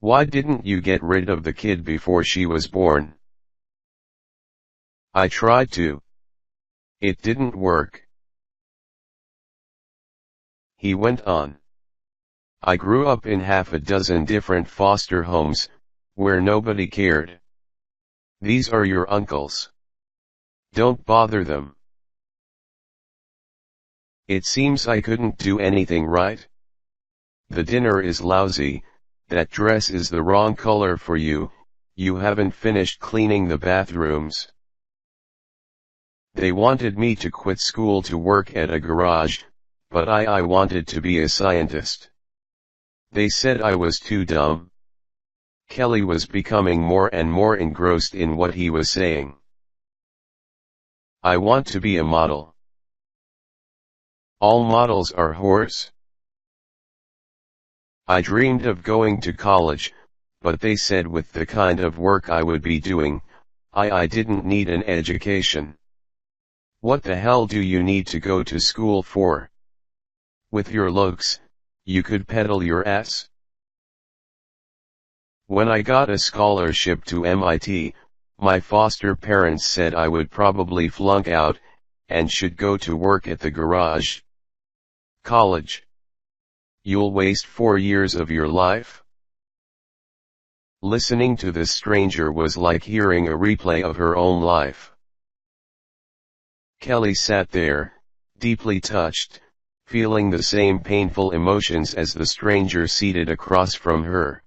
Why didn't you get rid of the kid before she was born? I tried to. It didn't work. He went on. I grew up in half a dozen different foster homes, where nobody cared. These are your uncles. Don't bother them. It seems I couldn't do anything right. The dinner is lousy, that dress is the wrong color for you, you haven't finished cleaning the bathrooms. They wanted me to quit school to work at a garage, but I wanted to be a scientist. They said I was too dumb. Kelly was becoming more and more engrossed in what he was saying. I want to be a model. All models are whores. I dreamed of going to college, but they said with the kind of work I would be doing, I didn't need an education. What the hell do you need to go to school for? With your looks, you could peddle your ass. When I got a scholarship to MIT, my foster parents said I would probably flunk out, and should go to work at the garage. College. You'll waste 4 years of your life? Listening to this stranger was like hearing a replay of her own life. Kelly sat there, deeply touched, feeling the same painful emotions as the stranger seated across from her.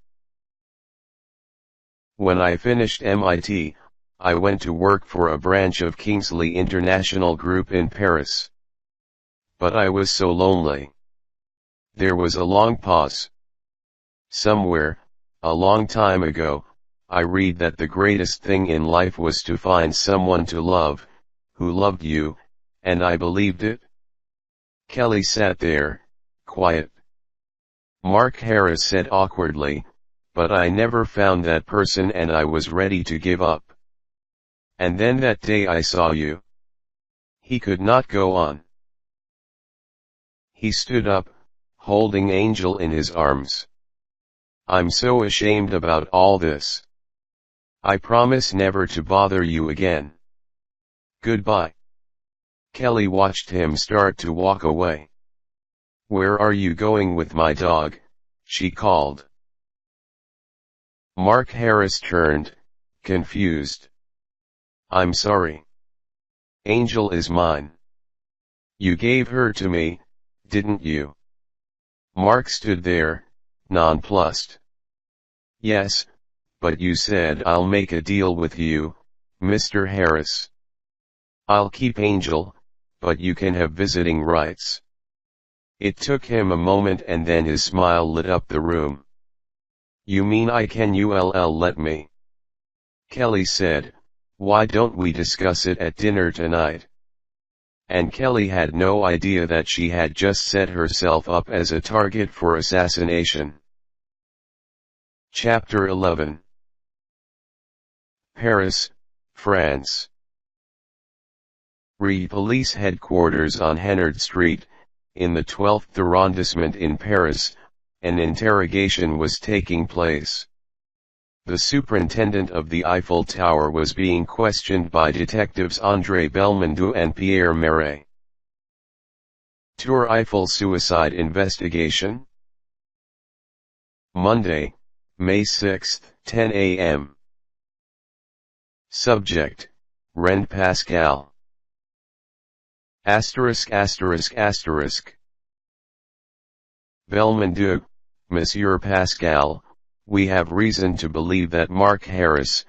When I finished MIT, I went to work for a branch of Kingsley International Group in Paris. But I was so lonely. There was a long pause. Somewhere, a long time ago, I read that the greatest thing in life was to find someone to love, who loved you, and I believed it. Kelly sat there, quiet. Mark Harris said awkwardly, but I never found that person and I was ready to give up. And then that day I saw you. He could not go on. He stood up, holding Angel in his arms. I'm so ashamed about all this. I promise never to bother you again. Goodbye. Kelly watched him start to walk away. Where are you going with my dog? She called. Mark Harris turned, confused. I'm sorry. Angel is mine. You gave her to me, didn't you? Mark stood there, nonplussed. Yes, but you said I'll make a deal with you, Mr. Harris. I'll keep Angel, but you can have visiting rights. It took him a moment and then his smile lit up the room. You mean I can let me? Kelly said, why don't we discuss it at dinner tonight? And Kelly had no idea that she had just set herself up as a target for assassination. Chapter 11. Paris, France. Police headquarters on Hennard Street, in the 12th arrondissement in Paris, an interrogation was taking place. The superintendent of the Eiffel Tower was being questioned by detectives André Belmondo and Pierre Marais. Tour Eiffel suicide investigation? Monday, May 6, 10 a.m. Subject, Rend Pascal. Belmondo, Monsieur Pascal, we have reason to believe that Mark Harris,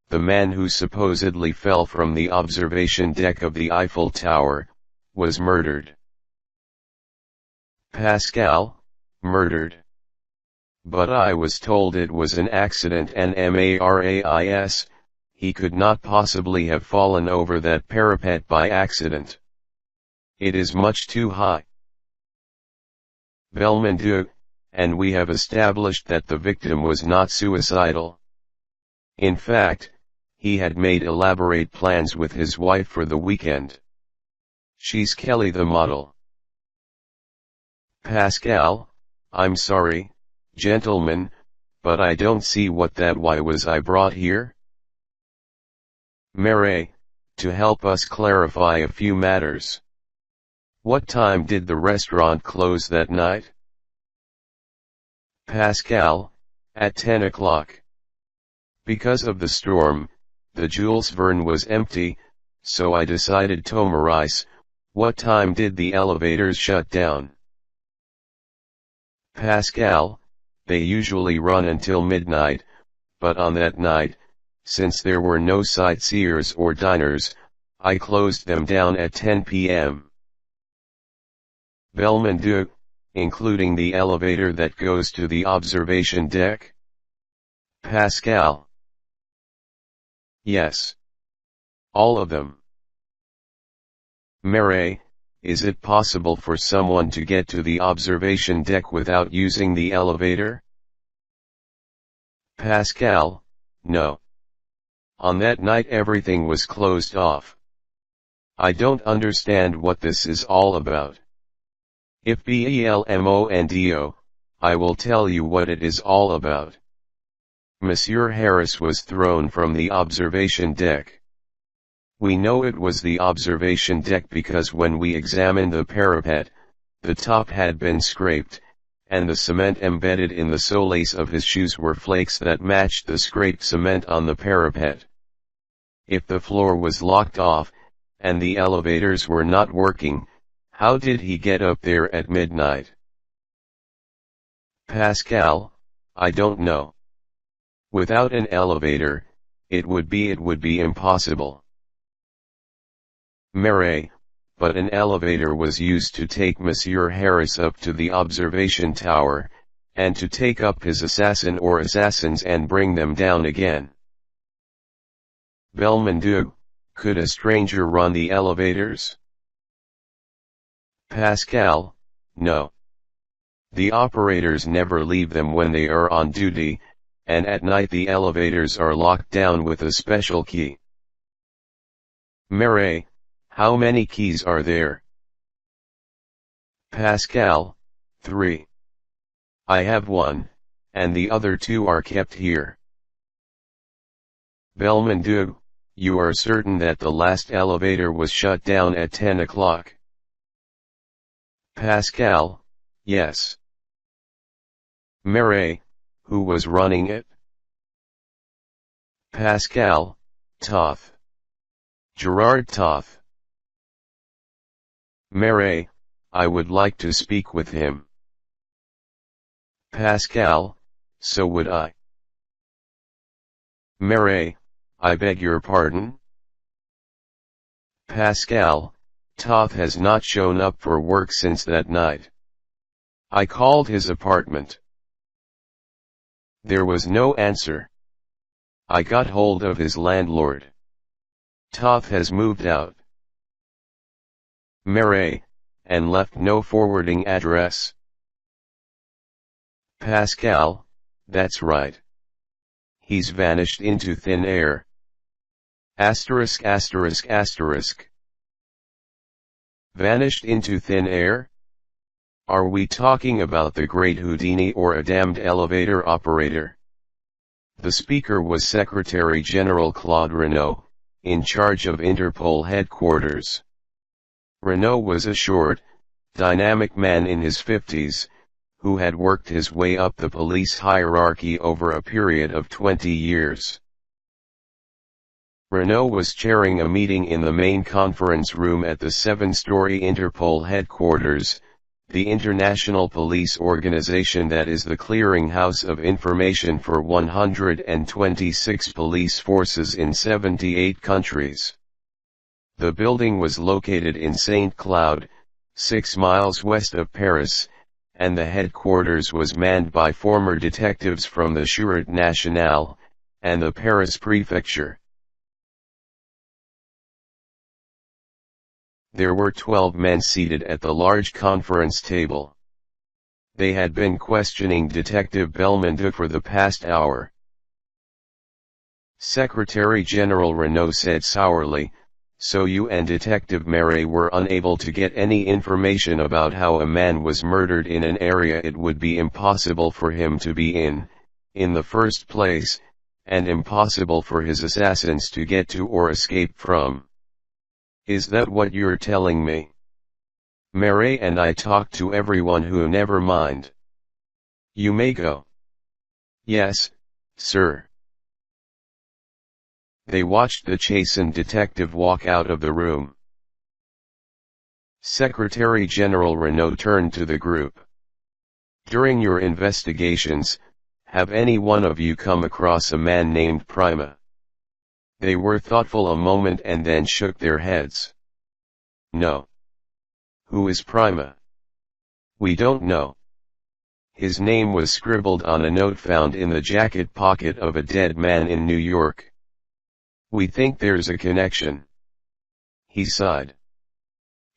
the man who supposedly fell from the observation deck of the Eiffel Tower, was murdered. Pascal, murdered. But I was told it was an accident and Marais, he could not possibly have fallen over that parapet by accident. It is much too high. Belmondo, and we have established that the victim was not suicidal. In fact, he had made elaborate plans with his wife for the weekend. She's Kelly the model. Pascal, I'm sorry, gentlemen, but I don't see what that why was I brought here? Mary, to help us clarify a few matters. What time did the restaurant close that night? Pascal, at 10 o'clock. Because of the storm, the Jules Verne was empty, so I decided to Maurice, what time did the elevators shut down? Pascal, they usually run until midnight, but on that night, since there were no sightseers or diners, I closed them down at 10 p.m. Belmondo, including the elevator that goes to the observation deck? Pascal. Yes. All of them. Mary, is it possible for someone to get to the observation deck without using the elevator? Pascal, no. On that night everything was closed off. I don't understand what this is all about. If Belmondo, I will tell you what it is all about. Monsieur Harris was thrown from the observation deck. We know it was the observation deck because when we examined the parapet, the top had been scraped, and the cement embedded in the soles of his shoes were flakes that matched the scraped cement on the parapet. If the floor was locked off, and the elevators were not working, how did he get up there at midnight? Pascal, I don't know. Without an elevator, it would be impossible. Mary, but an elevator was used to take Monsieur Harris up to the observation tower, and to take up his assassin or assassins and bring them down again. Belmondo, could a stranger run the elevators? Pascal, no. The operators never leave them when they are on duty, and at night the elevators are locked down with a special key. Mary, how many keys are there? Pascal, 3. I have one, and the other 2 are kept here. Belmondo, you are certain that the last elevator was shut down at 10 o'clock? Pascal, yes. Mary, who was running it? Pascal, Toth. Gerard Toth. Mary, I would like to speak with him. Pascal, so would I. Mary, I beg your pardon? Pascal, Toth has not shown up for work since that night. I called his apartment. There was no answer. I got hold of his landlord. Toth has moved out. Mary, and left no forwarding address. Pascal, that's right. He's vanished into thin air. Asterisk asterisk asterisk. Vanished into thin air? Are we talking about the great Houdini or a damned elevator operator? The speaker was Secretary General Claude Renaud, in charge of Interpol headquarters. Renaud was a short, dynamic man in his 50s, who had worked his way up the police hierarchy over a period of 20 years. Renaud was chairing a meeting in the main conference room at the 7-story Interpol headquarters, the international police organization that is the clearinghouse of information for 126 police forces in 78 countries. The building was located in Saint Cloud, 6 miles west of Paris, and the headquarters was manned by former detectives from the Sûreté Nationale, and the Paris Prefecture. There were 12 men seated at the large conference table. They had been questioning Detective Belmondo for the past hour. Secretary General Renaud said sourly, "So you and Detective Mary were unable to get any information about how a man was murdered in an area it would be impossible for him to be in, in the first place, and impossible for his assassins to get to or escape from. Is that what you're telling me? Mary and I talked to everyone who never mind. You may go. Yes, sir. They watched the chastened detective walk out of the room. Secretary General Renaud turned to the group. During your investigations, have any one of you come across a man named Prima? They were thoughtful a moment and then shook their heads. No. Who is Prima? We don't know. His name was scribbled on a note found in the jacket pocket of a dead man in New York. We think there's a connection. He sighed.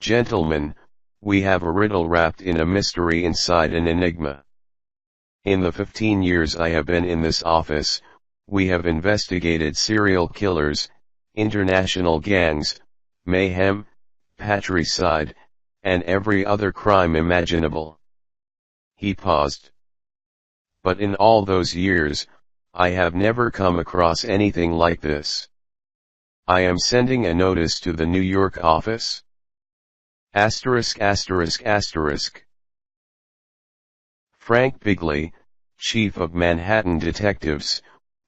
Gentlemen, we have a riddle wrapped in a mystery inside an enigma. In the 15 years I have been in this office, we have investigated serial killers, international gangs, mayhem, patricide, and every other crime imaginable. He paused. But in all those years, I have never come across anything like this. I am sending a notice to the New York office. Asterisk asterisk asterisk. Frank Bigley, chief of Manhattan detectives,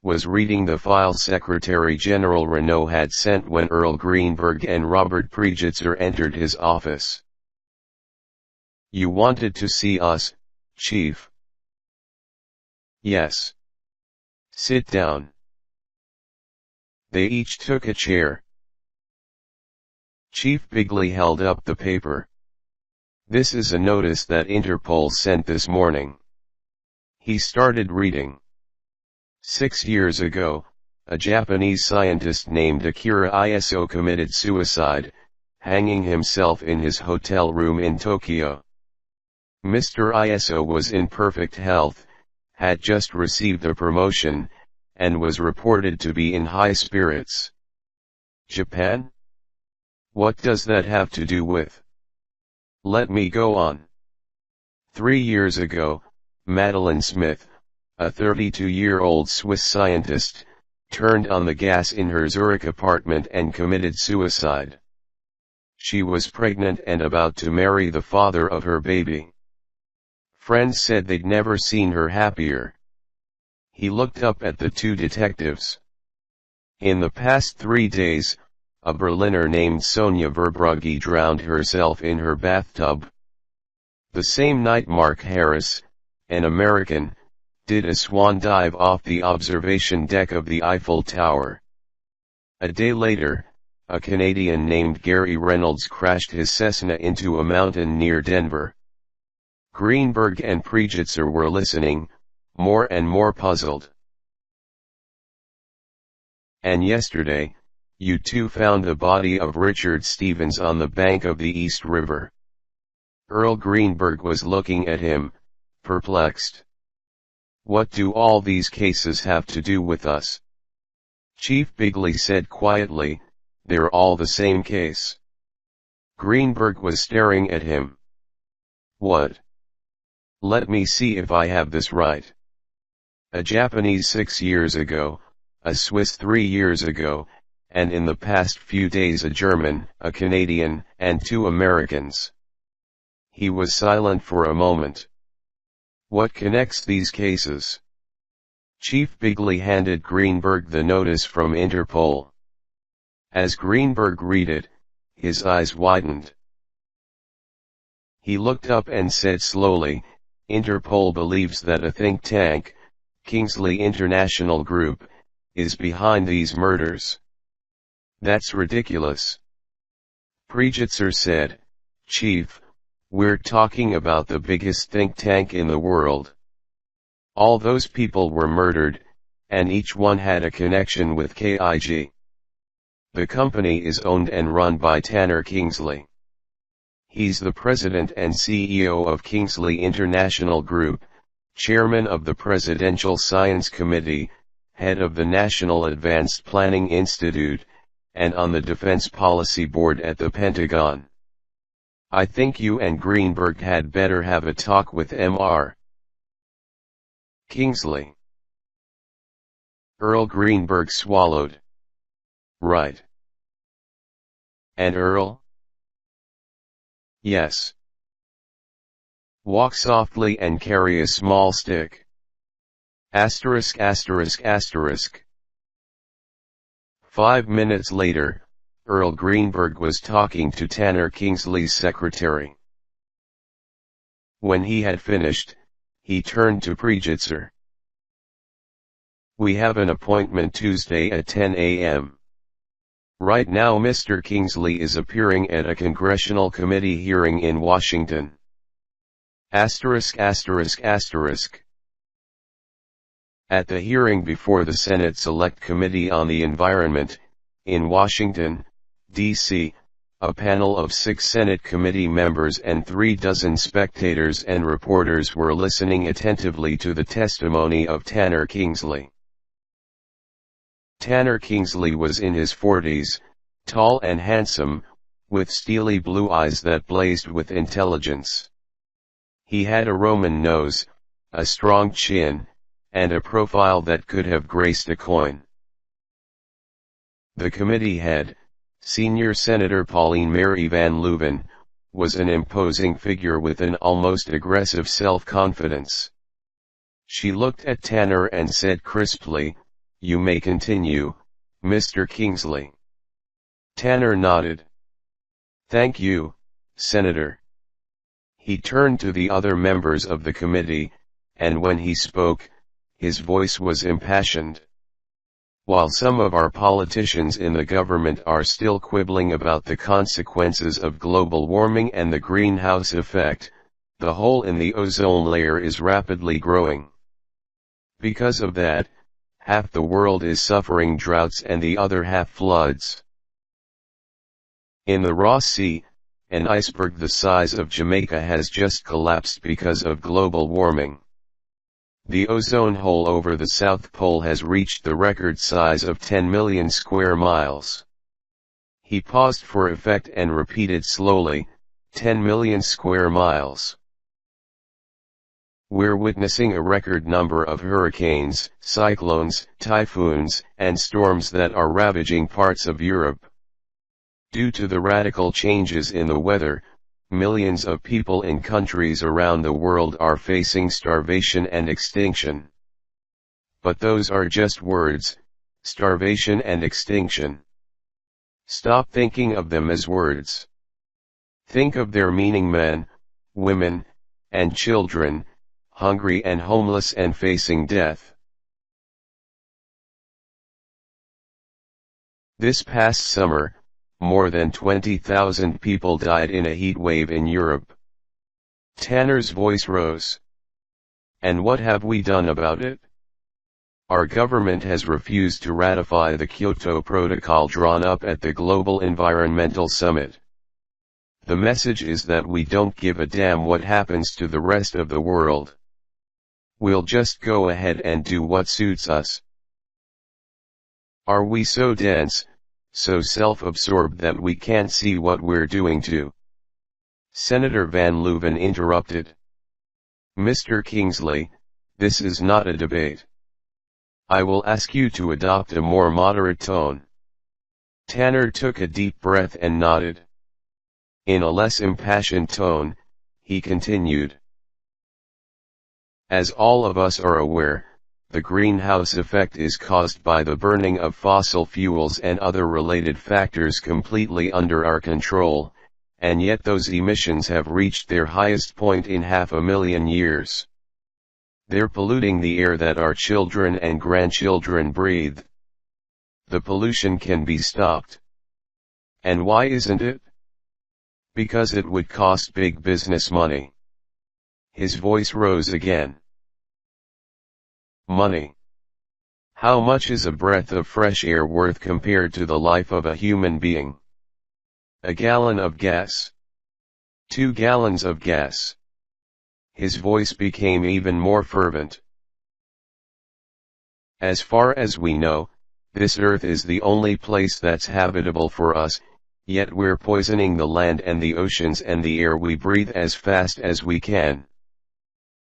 was reading the file Secretary General Renaud had sent when Earl Greenberg and Robert Prijitzer entered his office. You wanted to see us, Chief? Yes. Sit down. They each took a chair. Chief Bigley held up the paper. This is a notice that Interpol sent this morning. He started reading. 6 years ago, a Japanese scientist named Akira Iso committed suicide, hanging himself in his hotel room in Tokyo. Mr. Iso was in perfect health, had just received a promotion, and was reported to be in high spirits. Japan? What does that have to do with? Let me go on. 3 years ago, Madeleine Smith, a 32-year-old Swiss scientist, turned on the gas in her Zurich apartment and committed suicide. She was pregnant and about to marry the father of her baby. Friends said they'd never seen her happier. He looked up at the two detectives. In the past 3 days, a Berliner named Sonja Verbrugge drowned herself in her bathtub. The same night Mark Harris, an American, did a swan dive off the observation deck of the Eiffel Tower. A day later, a Canadian named Gary Reynolds crashed his Cessna into a mountain near Denver. Greenberg and Prijitzer were listening, more and more puzzled. And yesterday, you two found the body of Richard Stevens on the bank of the East River. Earl Greenberg was looking at him, perplexed. What do all these cases have to do with us? Chief Bigley said quietly, they're all the same case. Greenberg was staring at him. What? Let me see if I have this right. A Japanese 6 years ago, a Swiss 3 years ago, and in the past few days a German, a Canadian, and 2 Americans. He was silent for a moment. What connects these cases? Chief Bigley handed Greenberg the notice from Interpol. As Greenberg read it, his eyes widened. He looked up and said slowly, Interpol believes that a think tank, Kingsley International Group, is behind these murders. That's ridiculous. Prijitzer said, Chief, we're talking about the biggest think tank in the world. All those people were murdered, and each one had a connection with KIG. The company is owned and run by Tanner Kingsley. He's the president and CEO of Kingsley International Group, chairman of the Presidential Science Committee, head of the National Advanced Planning Institute, and on the Defense Policy Board at the Pentagon. I think you and Greenberg had better have a talk with Mr. Kingsley. Earl Greenberg swallowed. Right. And Earl? Yes. Walk softly and carry a small stick. Asterisk asterisk asterisk. 5 minutes later, Earl Greenberg was talking to Tanner Kingsley's secretary. When he had finished, he turned to Prijitzer. We have an appointment Tuesday at 10 a.m. Right now Mr. Kingsley is appearing at a congressional committee hearing in Washington. Asterisk asterisk asterisk. At the hearing before the Senate Select Committee on the Environment, in Washington, D.C., a panel of 6 Senate committee members and 36 spectators and reporters were listening attentively to the testimony of Tanner Kingsley. Tanner Kingsley was in his 40s, tall and handsome, with steely blue eyes that blazed with intelligence. He had a Roman nose, a strong chin, and a profile that could have graced a coin. The committee head, Senior Senator Pauline Mary Van Leuven, was an imposing figure with an almost aggressive self-confidence. She looked at Tanner and said crisply, "You may continue, Mr. Kingsley." Tanner nodded. "Thank you, Senator." He turned to the other members of the committee, and when he spoke, his voice was impassioned. While some of our politicians in the government are still quibbling about the consequences of global warming and the greenhouse effect, the hole in the ozone layer is rapidly growing. Because of that, half the world is suffering droughts and the other half floods. In the Ross Sea, an iceberg the size of Jamaica has just collapsed because of global warming. The ozone hole over the South Pole has reached the record size of 10 million square miles. He paused for effect and repeated slowly, 10 million square miles. We're witnessing a record number of hurricanes, cyclones, typhoons, and storms that are ravaging parts of Europe. Due to the radical changes in the weather, millions of people in countries around the world are facing starvation and extinction. But those are just words, starvation and extinction. Stop thinking of them as words. Think of their meaning: men, women, and children, hungry and homeless and facing death. This past summer, more than 20,000 people died in a heat wave in Europe. Tanner's voice rose. And what have we done about it? Our government has refused to ratify the Kyoto Protocol drawn up at the Global Environmental Summit. The message is that we don't give a damn what happens to the rest of the world. We'll just go ahead and do what suits us. Are we so dense, so self-absorbed that we can't see what we're doing to? Senator Van Leuven interrupted. Mr. Kingsley, this is not a debate. I will ask you to adopt a more moderate tone. Tanner took a deep breath and nodded. In a less impassioned tone, he continued. As all of us are aware, the greenhouse effect is caused by the burning of fossil fuels and other related factors completely under our control, and yet those emissions have reached their highest point in 500,000 years. They're polluting the air that our children and grandchildren breathe. The pollution can be stopped. And why isn't it? Because it would cost big business money. His voice rose again. Money. How much is a breath of fresh air worth compared to the life of a human being? A gallon of gas. 2 gallons of gas. His voice became even more fervent. As far as we know, this earth is the only place that's habitable for us, yet we're poisoning the land and the oceans and the air we breathe as fast as we can.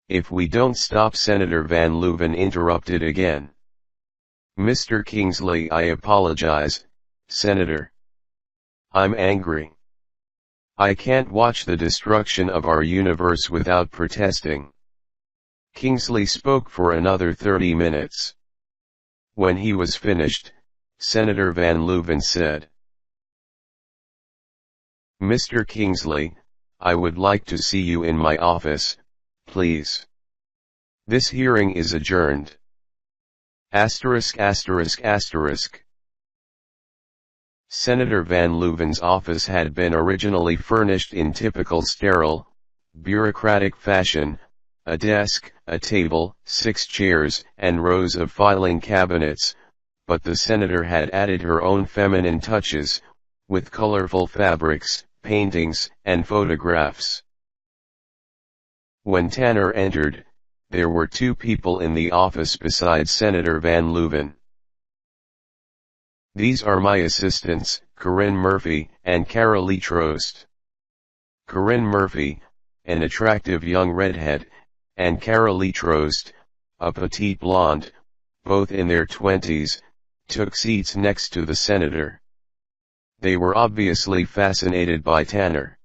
If we don't stop, Senator Van Leuven interrupted again. Mr. Kingsley, I apologize, Senator. I'm angry. I can't watch the destruction of our universe without protesting. Kingsley spoke for another 30 minutes. When he was finished, Senator Van Leuven said, Mr. Kingsley, I would like to see you in my office, please. This hearing is adjourned. Asterisk asterisk asterisk. Senator Van Leuven's office had been originally furnished in typical sterile, bureaucratic fashion, a desk, a table, 6 chairs, and rows of filing cabinets, but the senator had added her own feminine touches, with colorful fabrics, paintings, and photographs. When Tanner entered, there were 2 people in the office besides Senator Van Leuven. These are my assistants, Corinne Murphy and Carolee Trost. Corinne Murphy, an attractive young redhead, and Carolee Trost, a petite blonde, both in their 20s, took seats next to the senator. They were obviously fascinated by Tanner.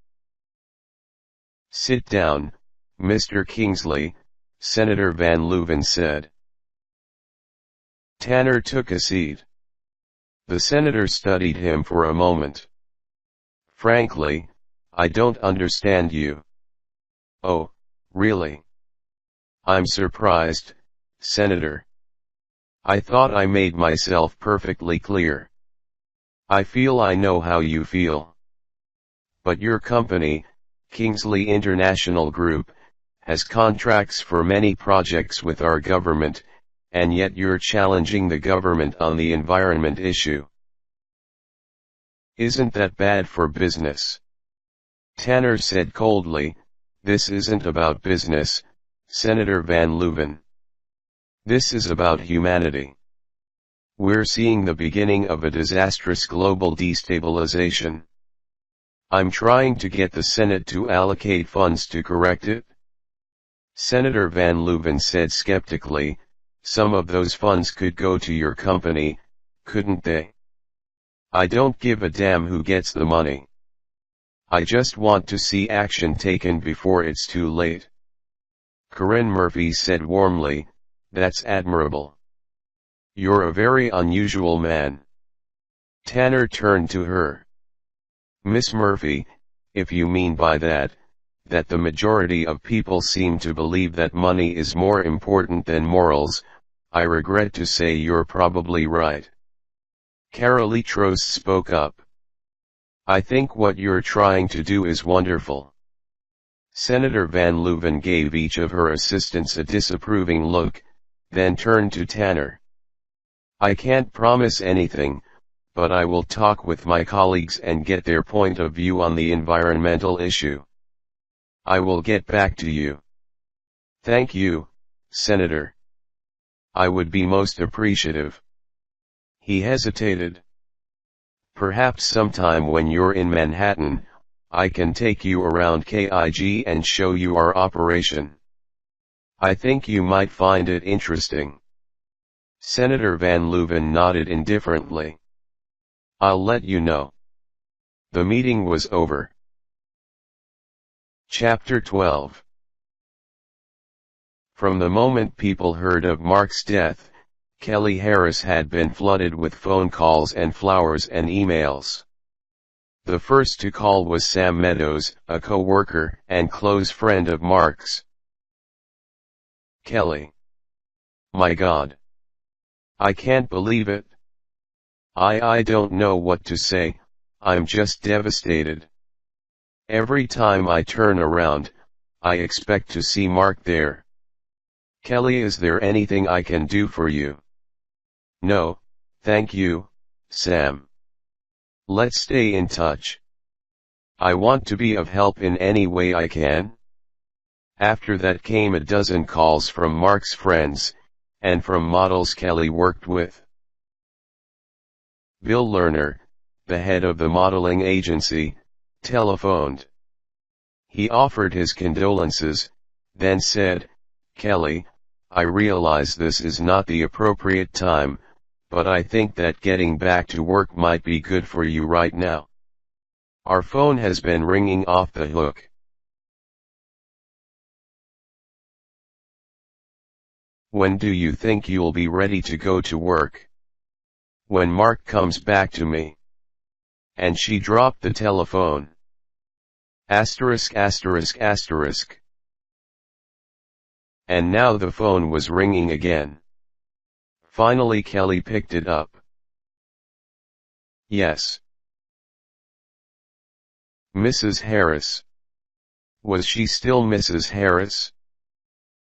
Sit down, Mr. Kingsley, Senator Van Leuven said. Tanner took a seat. The senator studied him for a moment. Frankly, I don't understand you. Oh, really? I'm surprised, Senator. I thought I made myself perfectly clear. I feel I know how you feel. But your company, Kingsley International Group, has contracts for many projects with our government, and yet you're challenging the government on the environment issue. Isn't that bad for business? Tanner said coldly, This isn't about business, Senator Van Leuven. This is about humanity. We're seeing the beginning of a disastrous global destabilization. I'm trying to get the Senate to allocate funds to correct it. Senator Van Leuven said skeptically, some of those funds could go to your company, couldn't they? I don't give a damn who gets the money. I just want to see action taken before it's too late. Corinne Murphy said warmly, That's admirable. You're a very unusual man. Tanner turned to her. Miss Murphy, if you mean by that the majority of people seem to believe that money is more important than morals, I regret to say you're probably right. Carolee Trost spoke up. I think what you're trying to do is wonderful. Senator Van Leuven gave each of her assistants a disapproving look, then turned to Tanner. I can't promise anything, but I will talk with my colleagues and get their point of view on the environmental issue. I will get back to you. Thank you, Senator. I would be most appreciative. He hesitated. Perhaps sometime when you're in Manhattan, I can take you around KIG and show you our operation. I think you might find it interesting. Senator Van Leuven nodded indifferently. I'll let you know. The meeting was over. Chapter 12. From the moment people heard of Mark's death, Kelly Harris had been flooded with phone calls and flowers and emails. The first to call was Sam Meadows, a co-worker and close friend of Mark's. Kelly. My God. I can't believe it. I don't know what to say, I'm just devastated. Every time I turn around, I expect to see Mark there. Kelly, is there anything I can do for you? No, thank you, Sam. Let's stay in touch. I want to be of help in any way I can. After that came a dozen calls from Mark's friends, and from models Kelly worked with. Bill Lerner, the head of the modeling agency, telephoned. He offered his condolences, then said, Kelly, I realize this is not the appropriate time, but I think that getting back to work might be good for you right now. Our phone has been ringing off the hook. When do you think you'll be ready to go to work? When Mark comes back to me. And she dropped the telephone. Asterisk asterisk asterisk. And now the phone was ringing again. Finally Kelly picked it up. Yes. Mrs. Harris. Was she still Mrs. Harris?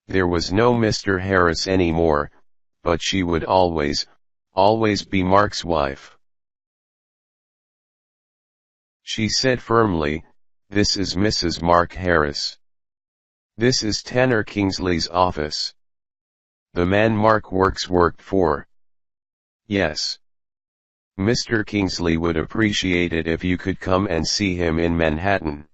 There was no Mr. Harris anymore, but she would always be Mark's wife. She said firmly, "This is Mrs. Mark Harris. This is Tanner Kingsley's office. The man Mark worked for. Yes. Mr. Kingsley would appreciate it if you could come and see him in Manhattan.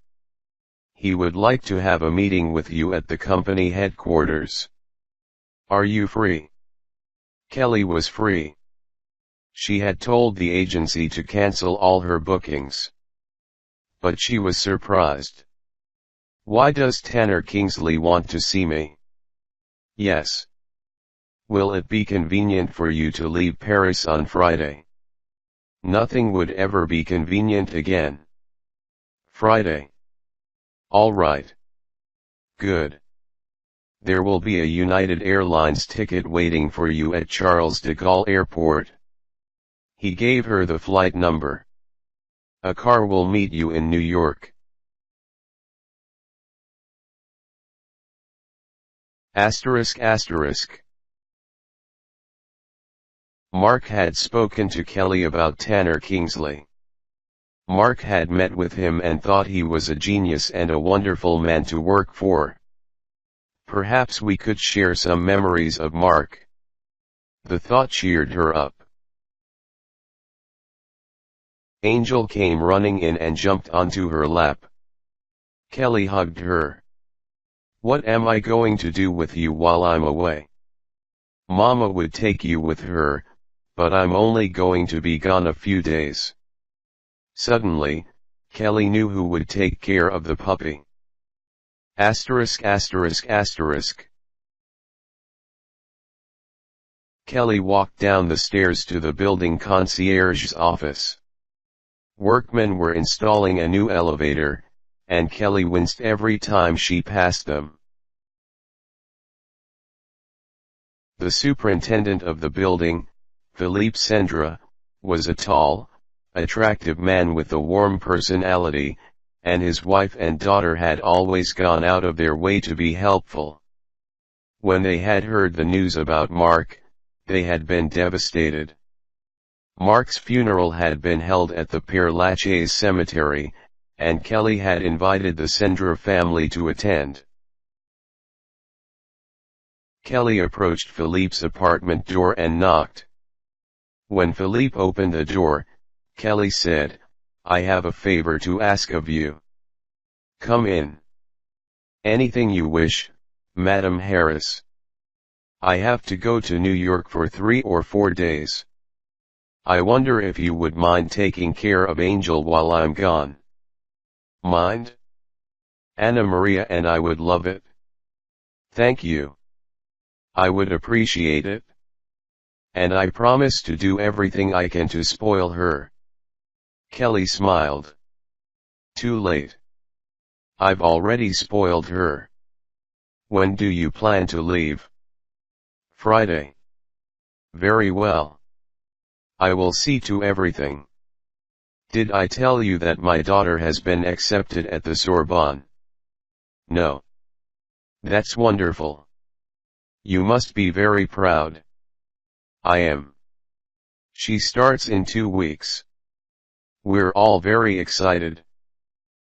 He would like to have a meeting with you at the company headquarters. Are you free?" Kelly was free. She had told the agency to cancel all her bookings. But she was surprised. "Why does Tanner Kingsley want to see me?" "Yes. Will it be convenient for you to leave Paris on Friday?" Nothing would ever be convenient again. Friday. All right. Good. There will be a United Airlines ticket waiting for you at Charles de Gaulle Airport. He gave her the flight number. A car will meet you in New York. Asterisk asterisk. Mark had spoken to Kelly about Tanner Kingsley. Mark had met with him and thought he was a genius and a wonderful man to work for. Perhaps we could share some memories of Mark. The thought cheered her up. Angel came running in and jumped onto her lap. Kelly hugged her. "What am I going to do with you while I'm away? Mama would take you with her, but I'm only going to be gone a few days." Suddenly, Kelly knew who would take care of the puppy. Asterisk asterisk asterisk. Kelly walked down the stairs to the building concierge's office. Workmen were installing a new elevator, and Kelly winced every time she passed them. The superintendent of the building, Philippe Sendra, was a tall, attractive man with a warm personality, and his wife and daughter had always gone out of their way to be helpful. When they had heard the news about Mark, they had been devastated. Mark's funeral had been held at the Père Lachaise cemetery, and Kelly had invited the Sendra family to attend. Kelly approached Philippe's apartment door and knocked. When Philippe opened the door, Kelly said, "I have a favor to ask of you." "Come in." "Anything you wish, Madam Harris." "I have to go to New York for 3 or 4 days. I wonder if you would mind taking care of Angel while I'm gone." "Mind? Anna Maria and I would love it." "Thank you. I would appreciate it. And I promise to do everything I can to spoil her." Kelly smiled. "Too late. I've already spoiled her." "When do you plan to leave?" "Friday." "Very well. I will see to everything. Did I tell you that my daughter has been accepted at the Sorbonne?" "No." "That's wonderful. You must be very proud." "I am. She starts in 2 weeks. We're all very excited.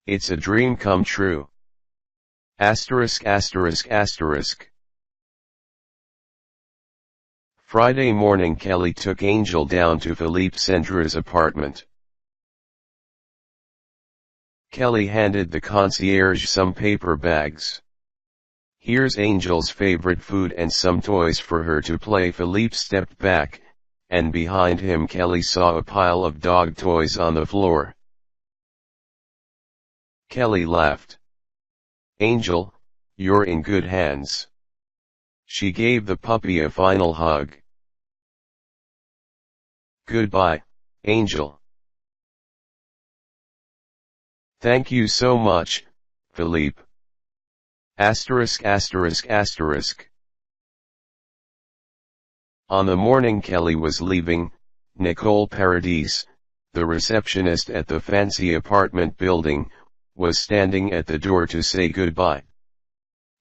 It's a dream come true." Asterisk asterisk asterisk. Friday morning Kelly took Angel down to Philippe Sendra's apartment. Kelly handed the concierge some paper bags. "Here's Angel's favorite food and some toys for her to play." Philippe stepped back, and behind him Kelly saw a pile of dog toys on the floor. Kelly laughed. "Angel, you're in good hands." She gave the puppy a final hug. "Goodbye, Angel." "Thank you so much, Philippe." Asterisk asterisk asterisk. On the morning Kelly was leaving, Nicole Paradis, the receptionist at the fancy apartment building, was standing at the door to say goodbye.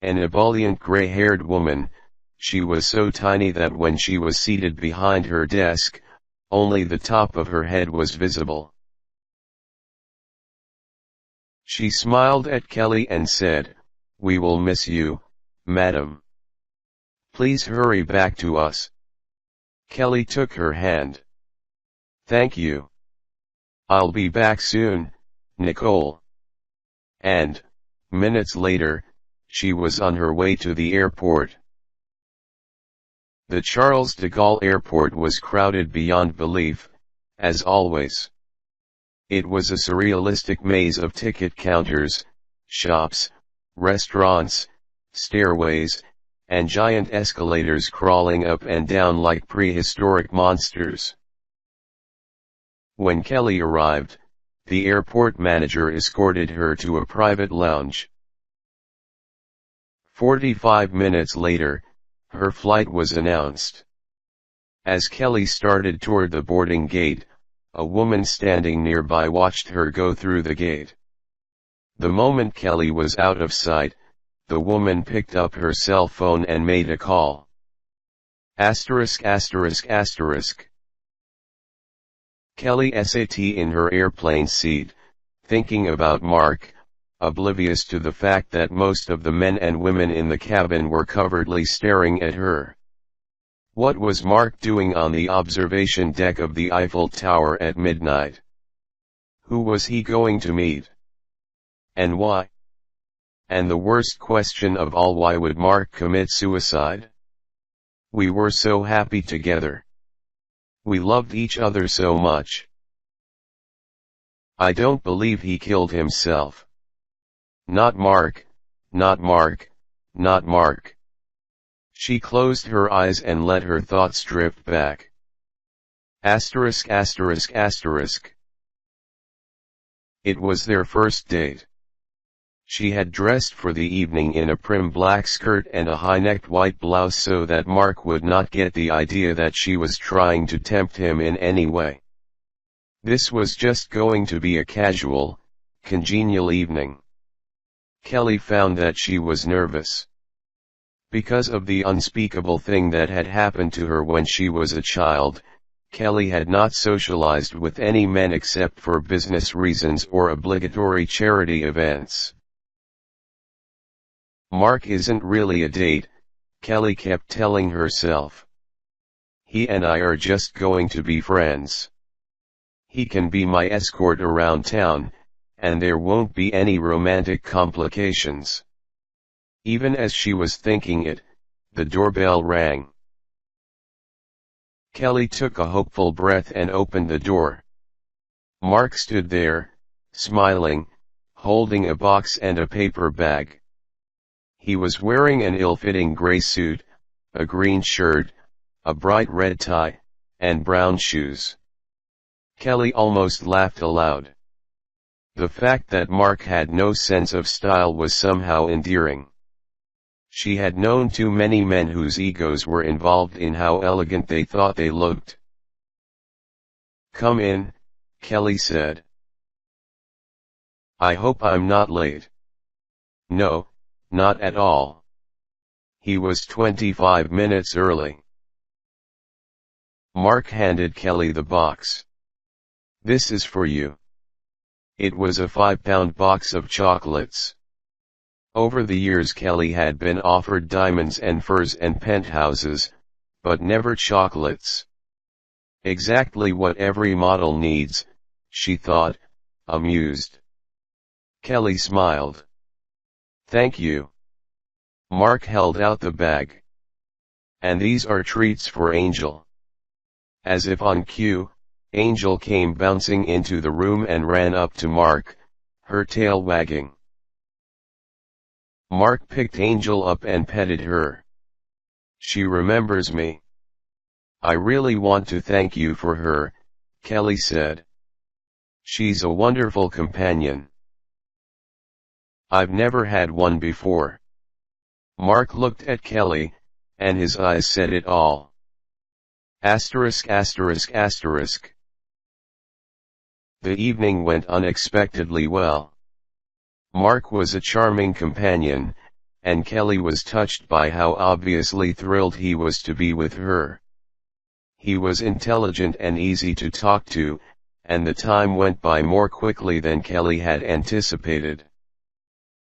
An ebullient gray-haired woman, she was so tiny that when she was seated behind her desk, only the top of her head was visible. She smiled at Kelly and said, "We will miss you, madam. Please hurry back to us." Kelly took her hand. "Thank you. I'll be back soon, Nicole." And, minutes later, she was on her way to the airport. The Charles de Gaulle airport was crowded beyond belief, as always. It was a surrealistic maze of ticket counters, shops, restaurants, stairways, and giant escalators crawling up and down like prehistoric monsters. When Kelly arrived, the airport manager escorted her to a private lounge. 45 minutes later, her flight was announced. As Kelly started toward the boarding gate, a woman standing nearby watched her go through the gate. The moment Kelly was out of sight, the woman picked up her cell phone and made a call. Asterisk asterisk asterisk. Kelly sat in her airplane seat, thinking about Mark, oblivious to the fact that most of the men and women in the cabin were covertly staring at her. What was Mark doing on the observation deck of the Eiffel Tower at midnight? Who was he going to meet? And why? And the worst question of all, why would Mark commit suicide? We were so happy together. We loved each other so much. I don't believe he killed himself. Not Mark, not Mark, not Mark. She closed her eyes and let her thoughts drift back. Asterisk asterisk asterisk. It was their first date. She had dressed for the evening in a prim black skirt and a high-necked white blouse so that Mark would not get the idea that she was trying to tempt him in any way. This was just going to be a casual, congenial evening. Kelly found that she was nervous. Because of the unspeakable thing that had happened to her when she was a child, Kelly had not socialized with any men except for business reasons or obligatory charity events. Mark isn't really a date, Kelly kept telling herself. He and I are just going to be friends. He can be my escort around town, and there won't be any romantic complications. Even as she was thinking it, the doorbell rang. Kelly took a hopeful breath and opened the door. Mark stood there, smiling, holding a box and a paper bag. He was wearing an ill-fitting gray suit, a green shirt, a bright red tie, and brown shoes. Kelly almost laughed aloud. The fact that Mark had no sense of style was somehow endearing. She had known too many men whose egos were involved in how elegant they thought they looked. "Come in," Kelly said. "I hope I'm not late." "No, not at all." He was 25 minutes early. Mark handed Kelly the box. "This is for you." It was a 5-pound box of chocolates. Over the years Kelly had been offered diamonds and furs and penthouses, but never chocolates. Exactly what every model needs, she thought, amused. Kelly smiled. "Thank you." Mark held out the bag. "And these are treats for Angel." As if on cue, Angel came bouncing into the room and ran up to Mark, her tail wagging. Mark picked Angel up and petted her. "She remembers me. I really want to thank you for her," Kelly said. "She's a wonderful companion. I've never had one before." Mark looked at Kelly, and his eyes said it all. Asterisk asterisk asterisk. The evening went unexpectedly well. Mark was a charming companion, and Kelly was touched by how obviously thrilled he was to be with her. He was intelligent and easy to talk to, and the time went by more quickly than Kelly had anticipated.